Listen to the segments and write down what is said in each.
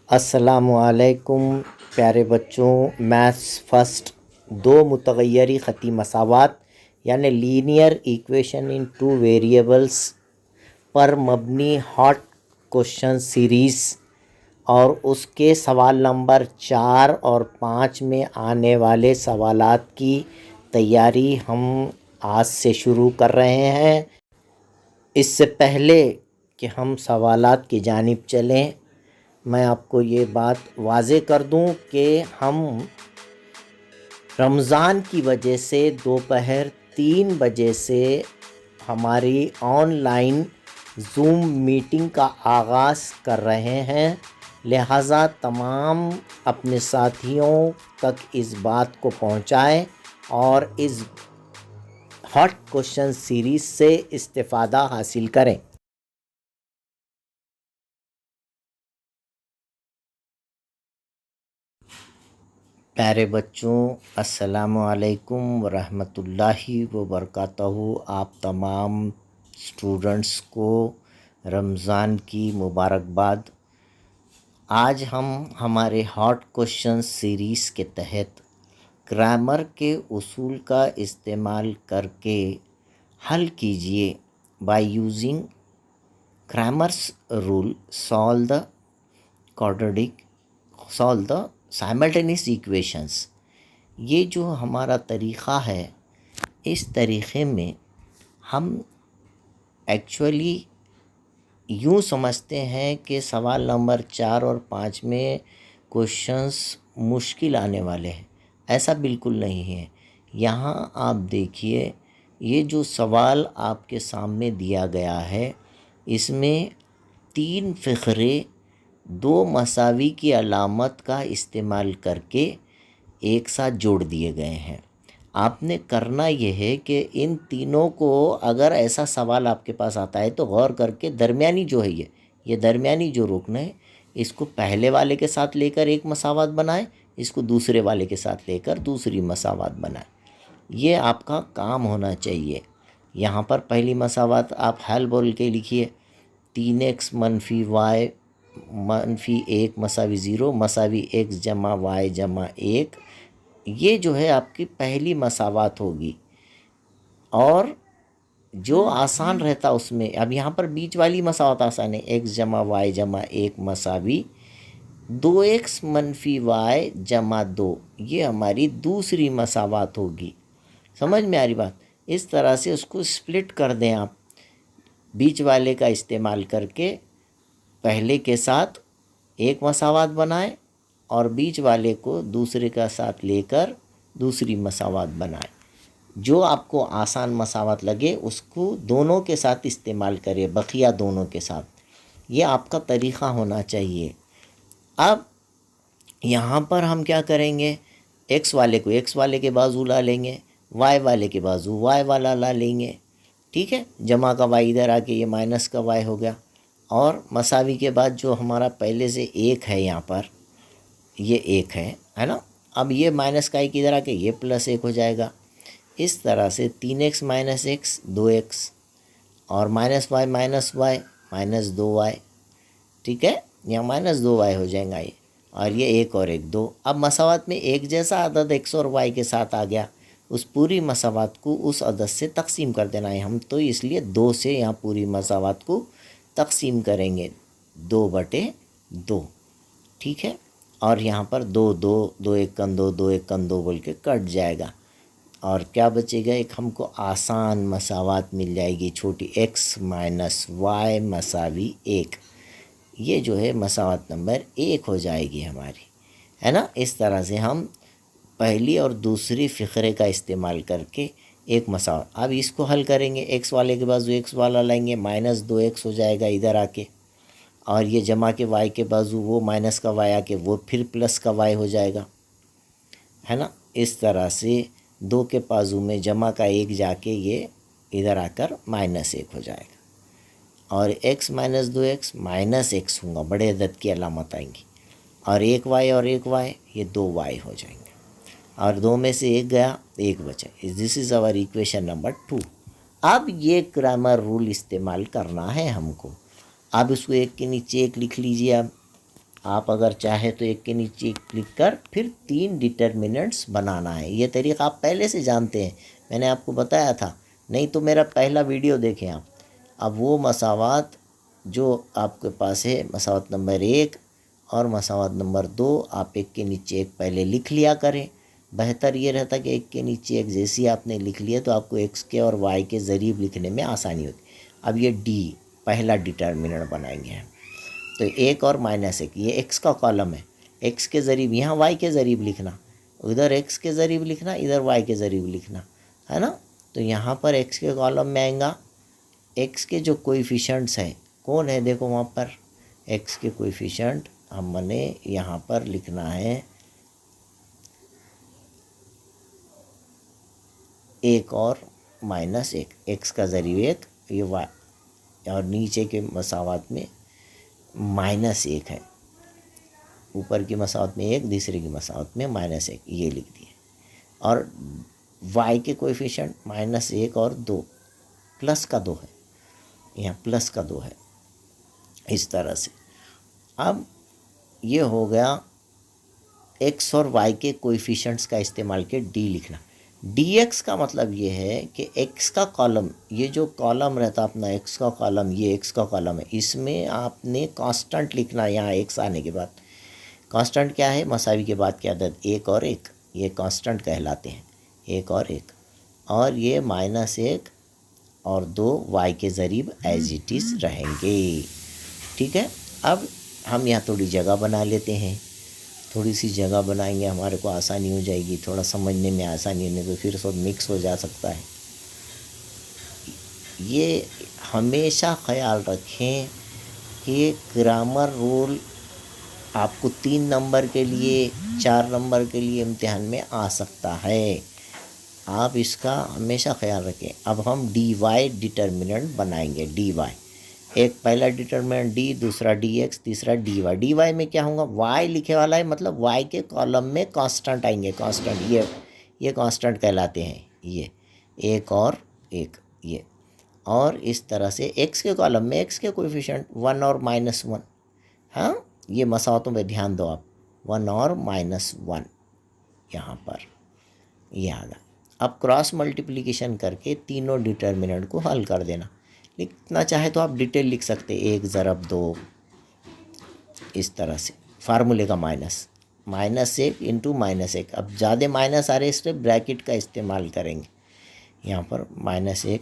अस्सलामुअलैकुम प्यारे बच्चों। मैथ्स फर्स्ट दो मुतग़य्यरी ख़ती मसावात यानी linear equation in two variables पर मबनी हॉट क्वेश्चन सीरीज़ और उसके सवाल नंबर 4 और 5 में आने वाले सवालात की तैयारी हम आज से शुरू कर रहे हैं। इससे पहले कि हम सवालात की जानिब चलें, मैं आपको ये बात वाज़े कर दूं कि हम रमज़ान की वजह से दोपहर 3 बजे से हमारी ऑनलाइन ज़ूम मीटिंग का आगाज़ कर रहे हैं। लिहाजा तमाम अपने साथियों तक इस बात को पहुंचाएं और इस हॉट क्वेश्चन सीरीज़ से इस्तिफ़ादा हासिल करें। प्यारे बच्चों, अस्सलामुअलैकुम वरहमतुल्लाहि वबरकातहू। आप तमाम स्टूडेंट्स को रमज़ान की मुबारकबाद। आज हम हमारे हॉट क्वेश्चन सीरीज़ के तहत ग्रामर के उसूल का इस्तेमाल करके हल कीजिए। By using grammars rule solve the simultaneous equations. ये जो हमारा तरीक़ा है, इस तरीक़े में हम एक्चुअली यूँ समझते हैं कि सवाल नंबर 4 और 5 में क्वेश्चंस मुश्किल आने वाले हैं। ऐसा बिल्कुल नहीं है। यहाँ आप देखिए, ये जो सवाल आपके सामने दिया गया है, इसमें 3 फ़िक्रे 2 मसावी की अलामत का इस्तेमाल करके एक साथ जोड़ दिए गए हैं। आपने करना यह है कि इन तीनों को, अगर ऐसा सवाल आपके पास आता है तो गौर करके दरमियानी जो है ये दरमियानी जो रुकन है, इसको पहले वाले के साथ लेकर एक मसावत बनाएं, इसको दूसरे वाले के साथ लेकर दूसरी मसावत बनाएं। ये आपका काम होना चाहिए। यहाँ पर पहली मसावत आप हल बोल के लिखिए। 3x मनफी y मनफी 1 मसावी 0 मसावी x जमा y जमा 1। ये जो है आपकी पहली मसावत होगी। और जो आसान रहता उसमें, अब यहाँ पर बीच वाली मसावत आसान है। x जमा y जमा 1 मसावी 2x मनफी y जमा 2। ये हमारी दूसरी मसावत होगी। समझ में आ रही बात? इस तरह से उसको स्प्लिट कर दें आप, बीच वाले का इस्तेमाल करके पहले के साथ एक मसावत बनाएं और बीच वाले को दूसरे का साथ लेकर दूसरी मसावत बनाएं। जो आपको आसान मसावत लगे उसको दोनों के साथ इस्तेमाल करें, बकिया दोनों के साथ। ये आपका तरीक़ा होना चाहिए। अब यहाँ पर हम क्या करेंगे, एक्स वाले को एक्स वाले के बाजू ला लेंगे, वाई वाले के बाजू वाई वाला ला लेंगे। ठीक है, जमा का वाई इधर आके ये माइनस का वाई हो गया। और मसावी के बाद जो हमारा पहले से एक है, यहाँ पर ये एक है ना। अब ये माइनस का एक इधर आके ये प्लस 1 हो जाएगा। इस तरह से 3x माइनस एक्स 2x और माइनस वाई माइनस 2y। ठीक है, यहाँ माइनस 2y हो जाएगा ये, और ये 1 और 1 2। अब मसावत में एक जैसा अदद x और y के साथ आ गया। उस पूरी मसावत को उस अदद से तकसीम कर देना है हम, तो इसलिए 2 से यहाँ पूरी मसावत को तकसीम करेंगे 2/2। ठीक है, और यहाँ पर 2 2 2 1 कन 2 2 1 कन 2 बोल के कट जाएगा। और क्या बचेगा, एक हमको आसान मसावत मिल जाएगी, छोटी x माइनस वाई मसावी 1। ये जो है मसावत नंबर 1 हो जाएगी हमारी, है ना। इस तरह से हम पहली और दूसरी फ़िक्रे का इस्तेमाल करके एक मसावत। अब इसको हल करेंगे, x वाले के बाजू x वाला लाएंगे, माइनस 2x हो जाएगा इधर आके, और ये जमा के y के बाजू वो माइनस का y आके वो फिर प्लस का y हो जाएगा, है ना। इस तरह से 2 के बाजू में जमा का 1 जाके ये इधर आकर माइनस 1 हो जाएगा। और x minus 2x minus x होगा, बड़े अदद की अलामत आएंगी। और 1y और 1y ये 2y हो जाएंगे, और 2 में से 1 गया, 1 बचा। This is our equation number 2। अब ये ग्रामर रूल इस्तेमाल करना है हमको। अब इसको एक के नीचे एक लिख लीजिए। आप अगर चाहे तो एक के नीचे एक क्लिक कर फिर 3 डिटर्मिनेंट्स बनाना है। ये तरीका आप पहले से जानते हैं, मैंने आपको बताया था, नहीं तो मेरा पहला वीडियो देखें आप। अब वो मसावात जो आपके पास है, मसावत नंबर 1 और मसावत नंबर 2, आप एक के नीचे एक पहले लिख लिया करें। बेहतर ये रहता कि एक के नीचे एक जैसी आपने लिख लिया तो आपको एक्स के और वाई के ज़रीब लिखने में आसानी होगी। अब ये डी पहला डिटर्मिनेंट बनाएंगे हम, तो 1 और -1 ये एक्स का कॉलम है, एक्स के ज़रीब यहाँ वाई के ज़रीब लिखना, इधर एक्स के ज़रीब लिखना, इधर वाई के ज़रीब लिखना, है ना। तो यहाँ पर एक्स के कॉलम में आएगा, एक्स के जो कोएफिशिएंट्स हैं कौन है, देखो वहाँ पर एक्स के कोएफिशिएंट हमने यहाँ पर लिखना है 1 और -1, एक्स का ज़रीब 1 ये वाई, और नीचे के मसावत में -1 है, ऊपर की मसावत में 1, दूसरे की मसावत में -1, ये लिख दिए। और y के कोएफिशिएंट -1 और 2, प्लस का 2 है, यहाँ प्लस का 2 है, इस तरह से। अब ये हो गया x और y के कोएफिशिएंट्स का इस्तेमाल के d लिखना। dx का मतलब ये है कि x का कॉलम, ये जो कॉलम रहता अपना x का कॉलम, ये x का कॉलम है, इसमें आपने कांस्टेंट लिखना। यहाँ x आने के बाद कांस्टेंट क्या है, मसावी के बाद क्या अदद 1 और 1, ये कांस्टेंट कहलाते हैं, 1 और 1। और ये -1 और 2 y के ज़रीब एज इट इज़ रहेंगे, ठीक है। अब हम यहाँ थोड़ी जगह बना लेते हैं, थोड़ी सी जगह बनाएंगे, हमारे को आसानी हो जाएगी, थोड़ा समझने में आसानी, नहीं तो फिर सब मिक्स हो जा सकता है। ये हमेशा ख्याल रखें कि ग्रामर रूल आपको 3 नंबर के लिए, 4 नंबर के लिए इम्तिहान में आ सकता है, आप इसका हमेशा ख्याल रखें। अब हम डी वाई डिटर्मिनेंट बनाएंगे, डी वाई, एक पहला डिटर्मिनेंट डी, दूसरा डी एक्स, तीसरा डी वाई। डी वाई में क्या होगा, वाई लिखे वाला है, मतलब वाई के कॉलम में कांस्टेंट आएंगे, कांस्टेंट ये कांस्टेंट कहलाते हैं, ये 1 और 1 ये। और इस तरह से एक्स के कॉलम में एक्स के कोएफिशिएंट 1 और -1, हाँ ये मसावतों पे ध्यान दो आप, 1 और -1 यहाँ पर ये आ गया। अब क्रॉस मल्टीप्लिकेशन करके तीनों डिटर्मिनेंट को हल कर देना। लिखना चाहे तो आप डिटेल लिख सकते, 1 ज़रब 2, इस तरह से फार्मूले का -1 इंटू -1। अब ज़्यादा माइनस आ रहे इसलिए ब्रैकेट का इस्तेमाल करेंगे, यहाँ पर -1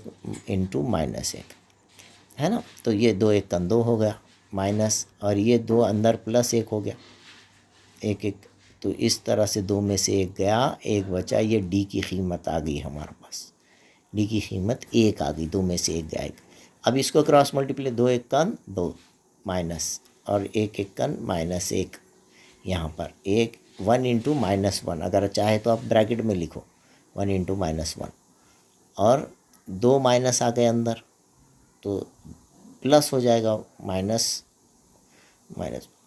इंटू -1 है ना। तो ये 2 1 2 हो गया माइनस, और ये 2 अंदर +1 हो गया, 1 1। तो इस तरह से 2 में से 1 गया, 1 बचा, ये डी की कीमत आ गई हमारे पास, डी की कीमत 1 आ गई, 2 में से 1 गया। अब इसको क्रॉस मल्टीप्लाई, 2 1 2 माइनस, और 1 1 -1, यहाँ पर 1 इंटू -1, अगर चाहे तो आप ब्रैकेट में लिखो 1 इंटू -1, और 2 माइनस आ गए अंदर तो प्लस हो जाएगा, माइनस,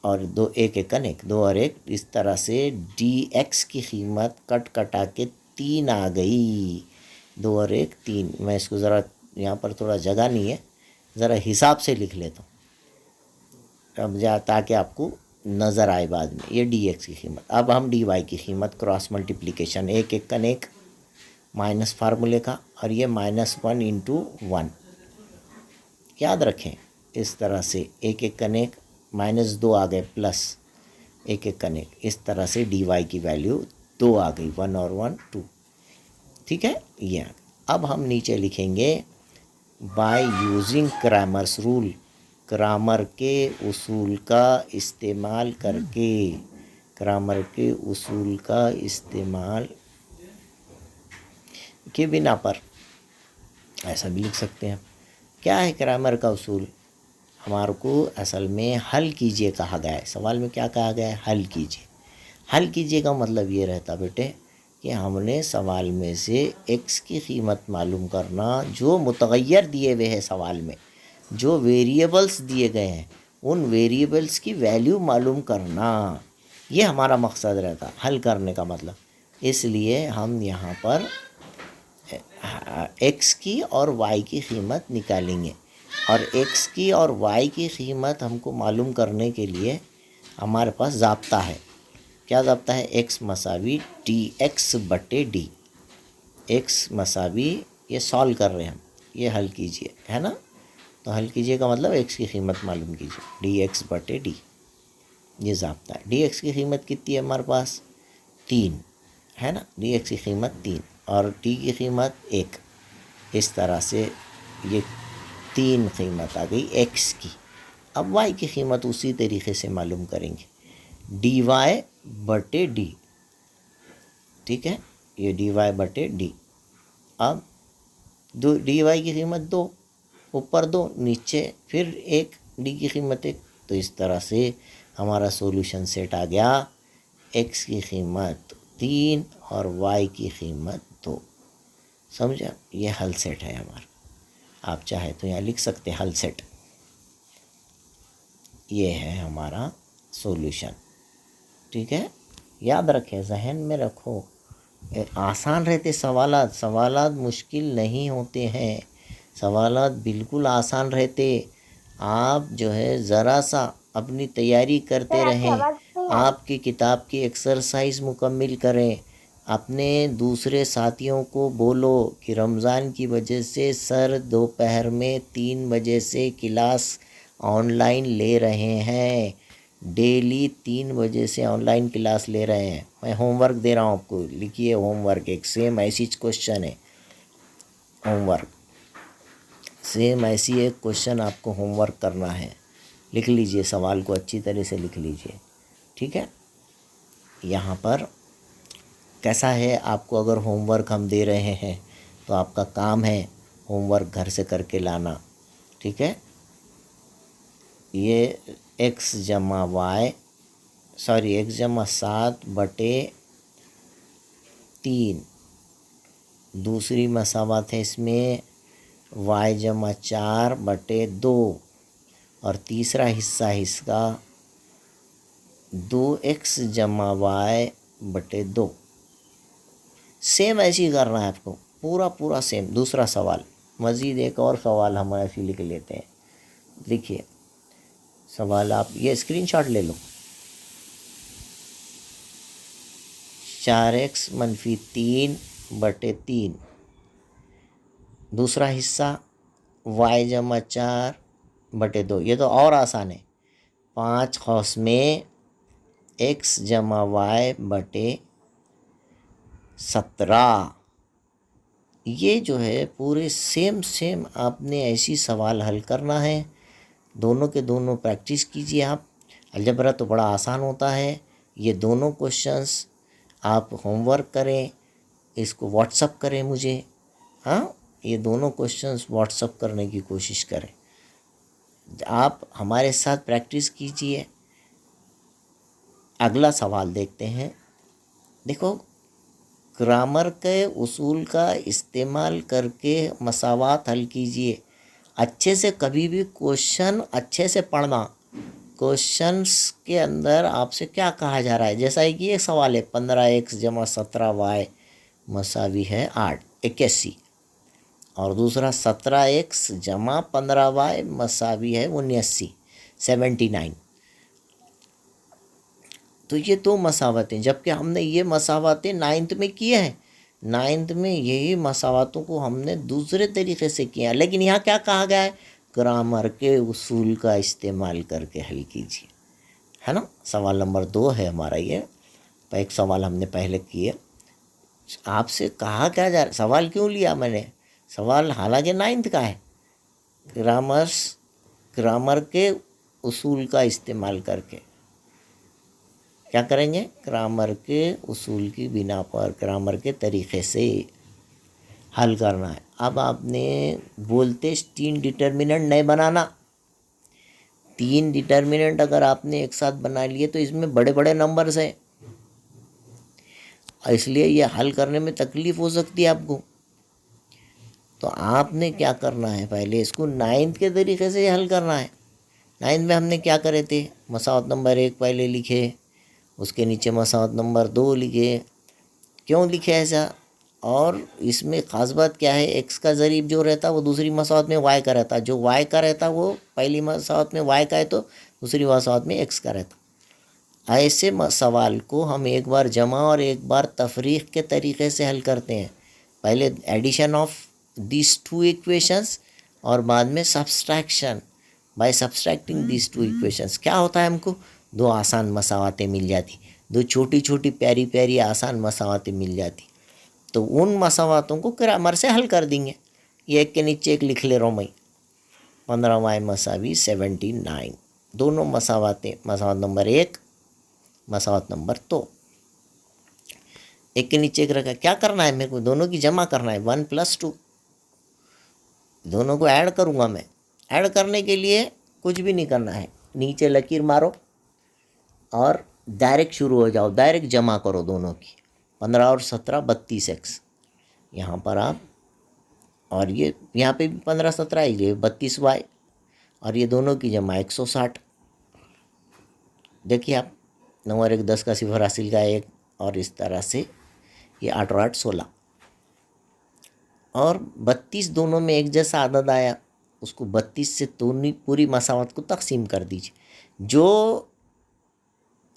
और 2 1 1 2 और 1, इस तरह से डी एक्स की कीमत कट कटा के 3 आ गई, 2 और 1 3। मैं इसको ज़रा, यहाँ पर थोड़ा जगह नहीं है, ज़रा हिसाब से लिख लेता हूँ अब ताकि आपको नज़र आए बाद में। ये डी एक्स की कीमत। अब हम डी वाई की कीमत क्रॉस मल्टीप्लिकेशन, 1 1 1 माइनस फार्मूले का, और ये -1 इंटू 1, याद रखें इस तरह से 1 1 1 -2 आ गए, प्लस 1 1 1, इस तरह से डी वाई की वैल्यू 2 आ गई, 1 और 1 2, ठीक है ये। अब हम नीचे लिखेंगे by using Cramer's rule, Cramer के उसूल का इस्तेमाल करके, क्रैमर के उसूल का इस्तेमाल के बिना पर, ऐसा भी लिख सकते हैं। क्या है क्रैमर का उसूल, हमारे को असल में हल कीजिए कहा गया है। सवाल में क्या कहा गया है, हल कीजिए। हल कीजिए का मतलब ये रहता बेटे कि हमने सवाल में से एक्स की कीमत मालूम करना, जो मुतग़य्यर दिए हुए हैं सवाल में, जो वेरिएबल्स दिए गए हैं, उन वेरिएबल्स की वैल्यू मालूम करना, ये हमारा मकसद रहता हल करने का मतलब। इसलिए हम यहाँ पर एक्स की और वाई की कीमत निकालेंगे, और एक्स की और वाई की कीमत हमको मालूम करने के लिए हमारे पास ज़ाब्ता है। क्या ज़ाब्ता है? x मसावी dx बटे डी। x मसावी, ये सॉल्व कर रहे हैं हम, ये हल कीजिए, है ना। तो हल कीजिए का मतलब x की कीमत मालूम कीजिए, dx बटे डी, ये ज़ाब्ता है। dx की कीमत कितनी है हमारे पास? 3, है ना। dx की कीमत 3 और t की कीमत 1। इस तरह से ये 3 कीमत आ गई x की। अब y की कीमत उसी तरीके से मालूम करेंगे, dy बटे डी, ठीक है। ये dy बटे डी। अब dy की कीमत 2, ऊपर 2, नीचे फिर 1, d की कीमत 1। तो इस तरह से हमारा सॉल्यूशन सेट आ गया, x की कीमत 3 और y की कीमत 2। समझा? ये हल सेट है हमारा। आप चाहे तो यहाँ लिख सकते हैं हल सेट। ये है हमारा सॉल्यूशन, ठीक है। याद रखें, जहन में रखो, आसान रहते सवालात मुश्किल नहीं होते हैं, सवालात बिल्कुल आसान रहते। आप जो है ज़रा सा अपनी तैयारी करते रहें, आपकी किताब की एक्सरसाइज मुकम्मिल करें, अपने दूसरे साथियों को बोलो कि रमज़ान की वजह से सर दोपहर में 3 बजे से क्लास ऑनलाइन ले रहे हैं, डेली 3 बजे से ऑनलाइन क्लास ले रहे हैं। मैं होमवर्क दे रहा हूँ आपको, लिखिए होमवर्क, एक सेम ऐसी क्वेश्चन है होमवर्क, सेम ऐसी एक क्वेश्चन आपको होमवर्क करना है। लिख लीजिए, सवाल को अच्छी तरह से लिख लीजिए, ठीक है। यहाँ पर कैसा है, आपको अगर होमवर्क हम दे रहे हैं तो आपका काम है होमवर्क घर से करके लाना, ठीक है। ये x जमा 7 बटे 3, दूसरी मसावत है इसमें y जमा 4 बटे 2, और तीसरा हिस्सा है इसका 2x जमा y बटे 2। सेम ऐसे ही करना है आपको, पूरा सेम। दूसरा सवाल, मज़ीद एक और सवाल हम ऐसे लिख लेते हैं। देखिए सवाल, आप ये स्क्रीनशॉट ले लो। 4x मनफी 3 बटे 3, दूसरा हिस्सा y जमा 4 बटे 2। ये तो और आसान है, 5 खौस में x जमा y बटे 17। ये जो है पूरे सेम आपने ऐसी सवाल हल करना है। दोनों के दोनों प्रैक्टिस कीजिए आप। अलजबरा तो बड़ा आसान होता है। ये दोनों क्वेश्चंस आप होमवर्क करें, इसको व्हाट्सअप करें मुझे, हाँ, ये दोनों क्वेश्चंस व्हाट्सअप करने की कोशिश करें। आप हमारे साथ प्रैक्टिस कीजिए। अगला सवाल देखते हैं। देखो, ग्रामर के उसूल का इस्तेमाल करके मसावात हल कीजिए। अच्छे से कभी भी क्वेश्चन अच्छे से पढ़ना। क्वेश्चंस के अंदर आपसे क्या कहा जा रहा है, जैसा है कि एक सवाल है 15x जमा 17y मसावी है 81, और दूसरा 17x जमा 15y मसावी है 79। तो ये 2 मसावतें, जबकि हमने ये मसावतें 9th में किए हैं। 9th में यही मसावतों को हमने दूसरे तरीके से किया, लेकिन यहाँ क्या कहा गया है, ग्रामर के उसूल का इस्तेमाल करके हल कीजिए, है ना। सवाल नंबर 2 है हमारा ये। एक सवाल हमने पहले किए, आपसे कहा क्या जा रहा, सवाल क्यों लिया मैंने, सवाल हालांकि 9th का है। ग्रामर के उसूल का इस्तेमाल करके क्या करेंगे, ग्रामर के उसूल की बिना पर, ग्रामर के तरीक़े से हल करना है। अब आपने बोलते 3 डिटर्मिनेंट नहीं बनाना। 3 डिटर्मिनेंट अगर आपने एक साथ बना लिए तो इसमें बड़े बड़े नंबर्स हैं, इसलिए ये हल करने में तकलीफ़ हो सकती है आपको। तो आपने क्या करना है, पहले इसको 9th के तरीक़े से हल करना है। 9th में हमने क्या करे थे, मसावत नंबर 1 पहले लिखे, उसके नीचे मसावत नंबर 2 लिखे। क्यों लिखे ऐसा, और इसमें ख़ास बात क्या है, x का ज़रीब जो रहता वो दूसरी मसावत में y का रहता, जो y का रहता वो पहली मसावत में y का है तो दूसरी मसावत में x का रहता। ऐसे सवाल को हम एक बार जमा और एक बार तफरीक के तरीक़े से हल करते हैं। पहले addition of this two equations और बाद में subtraction. By subtracting this two equations क्या होता है, हमको दो आसान मसावातें मिल जाती, दो छोटी छोटी प्यारी प्यारी आसान मसावातें मिल जाती। तो उन मसावातों को ग्रामर से हल कर देंगे। ये एक के नीचे एक लिख ले रहा हूँ मैं। 15y मसावी 79, दोनों मसावातें, मसावत नंबर 1, मसावत नंबर 2, एक के नीचे एक रखा। क्या करना है मेरे को, दोनों की जमा करना है, 1 + 2, दोनों को ऐड करूँगा मैं। ऐड करने के लिए कुछ भी नहीं करना है, नीचे लकीर मारो और डायरेक्ट शुरू हो जाओ, डायरेक्ट जमा करो दोनों की। 15 और 17 32x, यहाँ पर आप, और ये यहाँ पे भी 15 17 है, ये 32y, और ये दोनों की जमा 160। देखिए आप, 9 और 1 10 का सिफर हासिल का 1, और इस तरह से ये 8 और 8 16, और 32 दोनों में एक जैसा आदद आया, उसको 32 से दोनों पूरी मसावत को तकसीम कर दीजिए। जो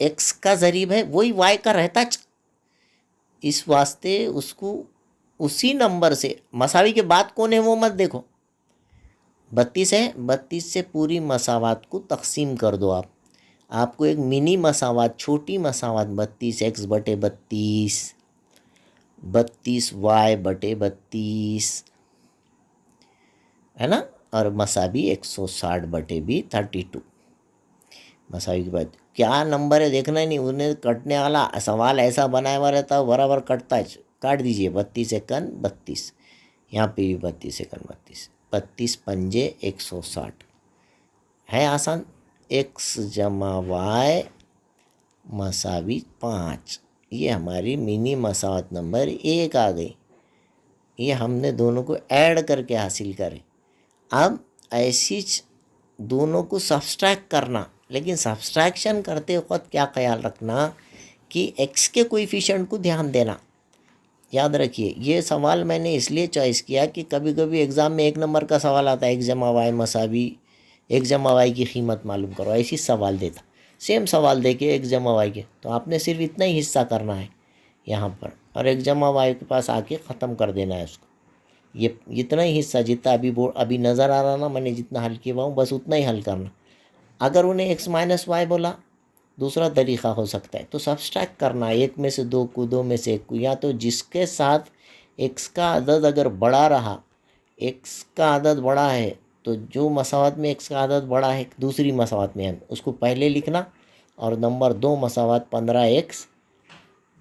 x का ज़रीब है वही y का रहता, इस वास्ते उसको उसी नंबर से, मसावी के बाद कौन है वो मत देखो, 32 है, 32 से पूरी मसावत को तकसीम कर दो आप। आपको एक मिनी मसावत, छोटी मसावत 32x बटे 32, 32y बटे 32 है ना, और मसावी 160 बटे भी 32। मसावी के बाद क्या नंबर है देखना ही नहीं, उन्हें कटने वाला सवाल ऐसा बनाया हुआ रहता है, बराबर कटता है, काट दीजिए। 32 एकन 32, यहाँ पे भी 32 एकन 32, 32 पंजे 160 है आसान। x जमा y मसावी 5, ये हमारी मिनी मसावत नंबर 1 आ गई। ये हमने दोनों को ऐड करके हासिल करें। अब ऐसी दोनों को सब्सट्रैक्ट करना, लेकिन सब्सट्रैक्शन करते वक्त क्या ख्याल रखना कि x के कोएफिशिएंट को ध्यान देना। याद रखिए, ये सवाल मैंने इसलिए चॉइस किया कि कभी कभी एग्ज़ाम में 1 नंबर का सवाल आता है, x जमा y मसावी, x जमा y की कीमत मालूम करो, ऐसी सवाल देता, सेम सवाल दे के x जमा y के, तो आपने सिर्फ इतना ही हिस्सा करना है यहाँ पर, और x जमा y के पास आके ख़त्म कर देना है उसको। ये इतना ही हिस्सा जितना अभी नज़र आ रहा ना, मैंने जितना हल किया हूँ बस उतना ही हल करना। अगर उन्हें x - y बोला, दूसरा तरीक़ा हो सकता है, तो सब्सट्रैक्ट करना, 1 में से 2 को, 2 में से 1 को, या तो जिसके साथ x का अदद अगर बड़ा रहा, x का अदद बड़ा है, तो जो मसावत में x का अदद बड़ा है दूसरी मसावत में हम उसको पहले लिखना, और नंबर 2 मसावत 15x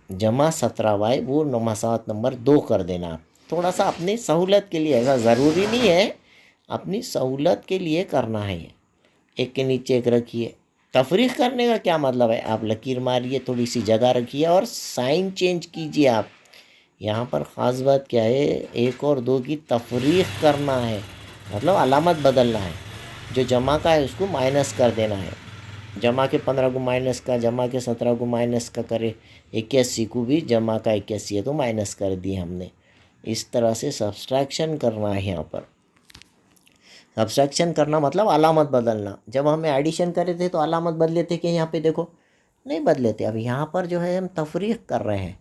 जमा 17y वो मसावत नंबर 2 कर देना आप। थोड़ा सा अपनी सहूलत के लिए, ऐसा ज़रूरी नहीं है, अपनी सहूलत के लिए करना है ये। एक के नीचे एक रखिए। तफरीक करने का क्या मतलब है, आप लकीर मारिए, थोड़ी सी जगह रखिए और साइन चेंज कीजिए आप। यहाँ पर ख़ास बात क्या है, 1 और 2 की तफरीक करना है, मतलब अलामत बदलना है। जो जमा का है उसको माइनस कर देना है, जमा के 15 को माइनस का, जमा के 17 को माइनस का करे, 81 को भी जमा का 81 है तो माइनस कर दिए हमने। इस तरह से सब्सट्रैक्शन करना है। यहाँ पर सब्सट्रैक्शन करना मतलब अलामत बदलना। जब हमें एडिशन करे थे तो अलामत बदले थे कि यहाँ पे देखो नहीं बदले थे। अब यहाँ पर जो है हम तफरीक कर रहे हैं,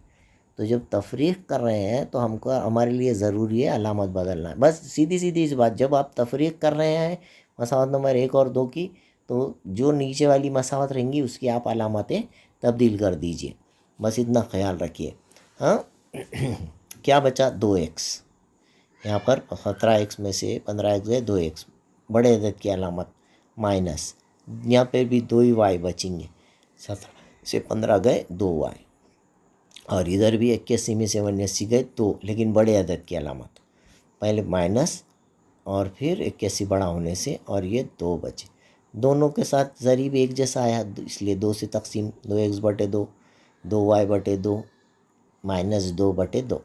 तो जब तफरीक कर रहे हैं तो हमको, हमारे लिए ज़रूरी है अलामत बदलना। बस सीधी सीधी इस बात, जब आप तफरीक कर रहे हैं मसावत नंबर 1 और 2 की, तो जो नीचे वाली मसावत रहेंगी उसकी आप अलामतें तब्दील कर दीजिए, बस इतना ख्याल रखिए। हाँ क्या बचा, 2x, यहाँ पर 17x में से 15x गए, 2x बड़े अदद की अलामत माइनस, यहाँ पे भी 2 ही y बचेंगे, 17 से 15 गए 2y, और इधर भी 81 में से 79 गए 2, लेकिन बड़े अदद की अलामत, पहले माइनस और फिर 81 बड़ा होने से, और ये 2 बचे। दोनों के साथ ज़रीब एक जैसा आया, इसलिए 2 से तकसीम, 2x बटे 2, 2y बटे 2, माइनस 2 बटे 2,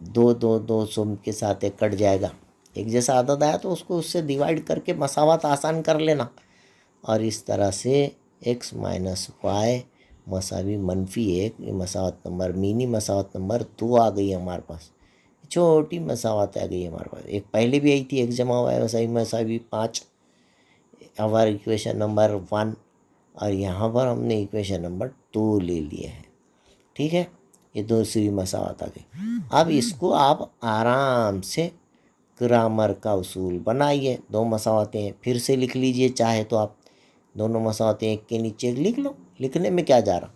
2 2 200 के साथ एक कट जाएगा। एक जैसा आदत आया तो उसको उससे डिवाइड करके मसावत आसान कर लेना, और इस तरह से x माइनस वाई मसावी -1, ये मसावत नंबर, मिनी मसावत नंबर 2 आ गई हमारे पास। छोटी मसावत आ गई हमारे पास। एक पहले भी आई थी, x जमा y मसावी 5, हमारा इक्वेशन नंबर 1, और यहाँ पर हमने इक्वेशन नंबर 2 ले लिया है। ठीक है, ये दूसरी मसावत आ गई। अब इसको आप आराम से ग्रामर का उसूल बनाइए। 2 मसावतें फिर से लिख लीजिए, चाहे तो आप दोनों मसावतें एक के नीचे एक लिख लो, लिखने में क्या जा रहा,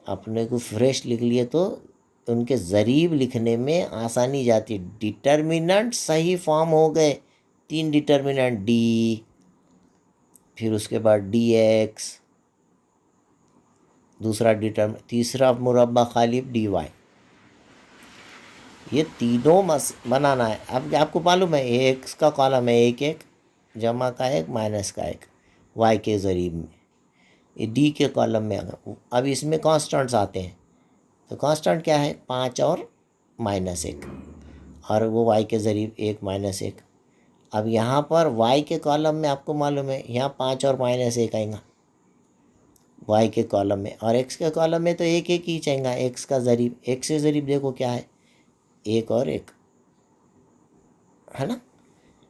अपने को फ्रेश लिख लिए तो उनके ज़रीब लिखने में आसानी जाती। डिटर्मिनेंट सही फॉर्म हो गए, 3 डिटर्मिनेंट डी, फिर उसके बाद डी एक्स, दूसरा तीसरा मुरब्बा खालिब डी वाई। ये तीनों बनाना है। अब आपको मालूम है एक्स का कॉलम है एक एक, जमा का एक, माइनस का एक, वाई के ज़रीब में, ये डी के कॉलम में। अब इसमें कॉन्स्टेंट्स आते हैं, तो कांस्टेंट क्या है, 5 और -1, और वो y के ज़रीब 1 -1। अब यहाँ पर y के कॉलम में आपको मालूम है यहाँ 5 और -1 आएगा y के कॉलम में, और x के कॉलम में तो एक एक ही चाहिएगा। x का ज़रीब, x से ज़रीब देखो क्या है, 1 और 1, है ना।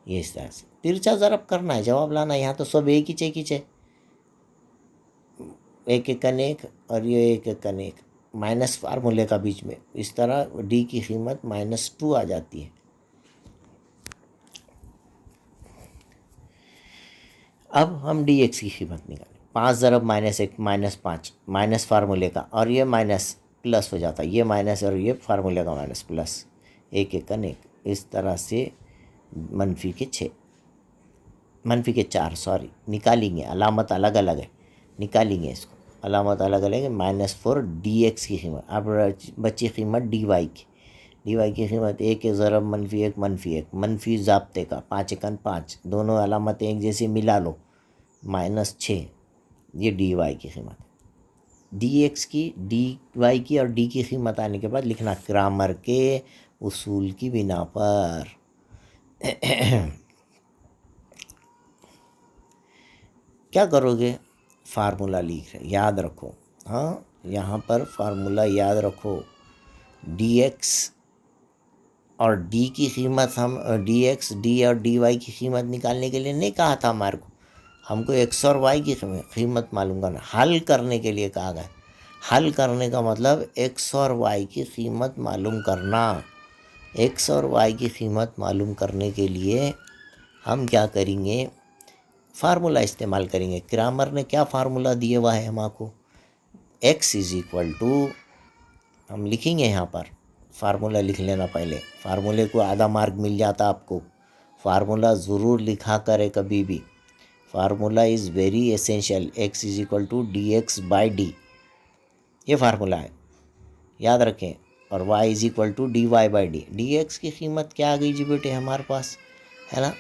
ये इस तरह से तिरछा ज़रब करना है, जवाब लाना है। यहाँ तो सब एक ही चे, एक एक कन एक, और ये एक एक कन एक, माइनस फार्मूले का बीच में। इस तरह डी की कीमत -2 आ जाती है। अब हम डी एक्स की कीमत निकालें। 5 ज़रब -1 -5, माइनस फार्मूले का, और ये माइनस प्लस हो जाता है, ये माइनस और ये फार्मूले का माइनस प्लस, एक एक कन एक। इस तरह से -4 सॉरी निकालेंगे, अलामत अलग अलग है, निकालेंगे इसको, अलामत अलग अलग है। -4 डी एक्स की कीमत। अब बची कीमत डी वाई की कीमत, 1 ज़रब -1 -1, मनफी ज़ाब्ते का, 5 एकन 5, दोनों अलामतें एक जैसी मिला लो, -6। ये डी वाई की कीमत। डी एक्स की, डी वाई की और डी की कीमत आने के बाद लिखना ग्रामर के उसूल की बिना पर। क्या करोगे, फार्मूला लिख रहे, याद रखो। हाँ, यहाँ पर फार्मूला याद रखो। डी एक्स और डी की कीमत, हम डी एक्स, डी और डी वाई की कीमत निकालने के लिए नहीं कहा था हमारे को, हमको एक्स और वाई की कीमत मालूम करना, हल करने के लिए कहा गया। हल करने का मतलब एक्स और वाई की कीमत मालूम करना। एक्स और वाई की कीमत मालूम करने के लिए हम क्या करेंगे, फार्मूला इस्तेमाल करेंगे। ग्रामर ने क्या फार्मूला दिया हुआ है हमको, x = हम लिखेंगे यहाँ पर, फार्मूला लिख लेना पहले, फार्मूले को आधा मार्क मिल जाता आपको। फार्मूला ज़रूर लिखा करे कभी भी, formula is very essential. x = dx/d, ये फार्मूला है, याद रखें। और y = dy/d। dx की कीमत क्या आ गई जी बेटे हमारे पास, है ना।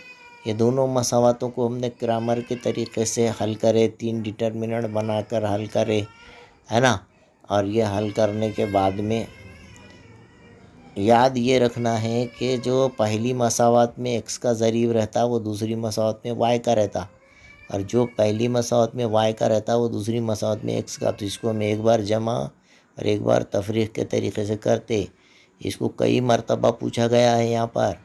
ये दोनों मसावतों को हमने ग्रामर के तरीके से हल करे, 3 डिटर्मिनेंट बनाकर हल करे, है ना। और ये हल करने के बाद में याद ये रखना है कि जो पहली मसावत में x का ज़रीब रहता वो दूसरी मसावत में y का रहता, और जो पहली मसावत में y का रहता वो दूसरी मसावत में x का। तो इसको हम एक बार जमा और एक बार तफरीक के तरीके से करते। इसको कई मरतबा पूछा गया है यहाँ पर,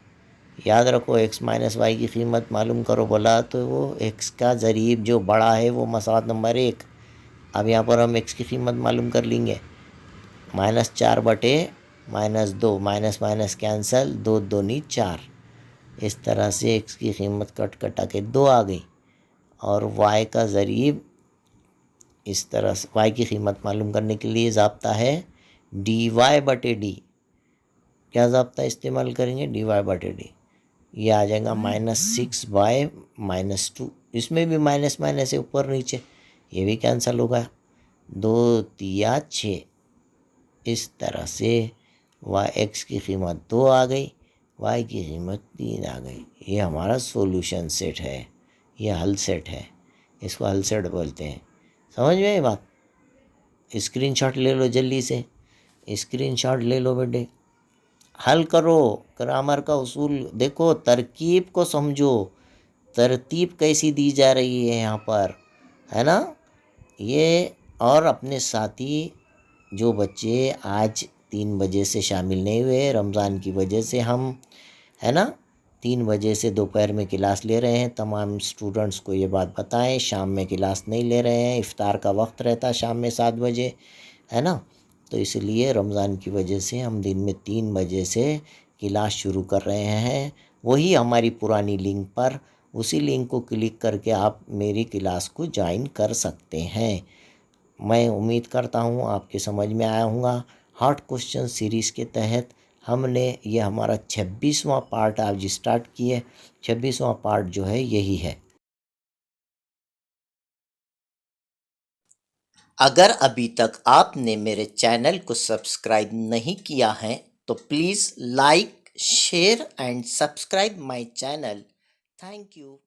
याद रखो। x - y की कीमत मालूम करो बोला तो वो x का ज़रीब जो बड़ा है वो मसावत नंबर 1। अब यहाँ पर हम x की कीमत मालूम कर लेंगे, -4/-2, माइनस माइनस कैंसल, 2 दूनी 4। इस तरह से x की कीमत कट कटा के 2 आ गई, और y का ज़रीब इस तरह से। y की कीमत मालूम करने के लिए ज़ाब्ता है dy/d। क्या ज़ाब्ता इस्तेमाल करेंगे, dy/d। ये आ जाएगा -6/-2। इसमें भी माइनस माइनस है ऊपर नीचे, ये भी कैंसिल होगा, 2 तिया 6। इस तरह से x की कीमत 2 आ गई, y की कीमत 3 आ गई। ये हमारा सॉल्यूशन सेट है, ये हल सेट है, इसको हल सेट बोलते हैं। समझ में ये बात। स्क्रीनशॉट ले लो जल्दी से, स्क्रीनशॉट ले लो बेटे, हल करो। ग्रामर का उसूल देखो, तरकीब को समझो, तरतीब कैसी दी जा रही है यहाँ पर, है ना। ये और अपने साथी जो बच्चे आज 3 बजे से शामिल नहीं हुए रमज़ान की वजह से, हम, है ना, 3 बजे से दोपहर में क्लास ले रहे हैं। तमाम स्टूडेंट्स को ये बात बताएं, शाम में क्लास नहीं ले रहे हैं। इफ़्तार का वक्त रहता है शाम में 7 बजे, है ना। तो इसलिए रमज़ान की वजह से हम दिन में 3 बजे से क्लास शुरू कर रहे हैं। वही हमारी पुरानी लिंक पर, उसी लिंक को क्लिक करके आप मेरी क्लास को ज्वाइन कर सकते हैं। मैं उम्मीद करता हूँ आपके समझ में आया होगा। हार्ड क्वेश्चन सीरीज़ के तहत हमने ये हमारा 26वां पार्ट आज स्टार्ट किए। 26वां पार्ट जो है यही है। अगर अभी तक आपने मेरे चैनल को सब्सक्राइब नहीं किया है तो please like, share and subscribe my channel. Thank you.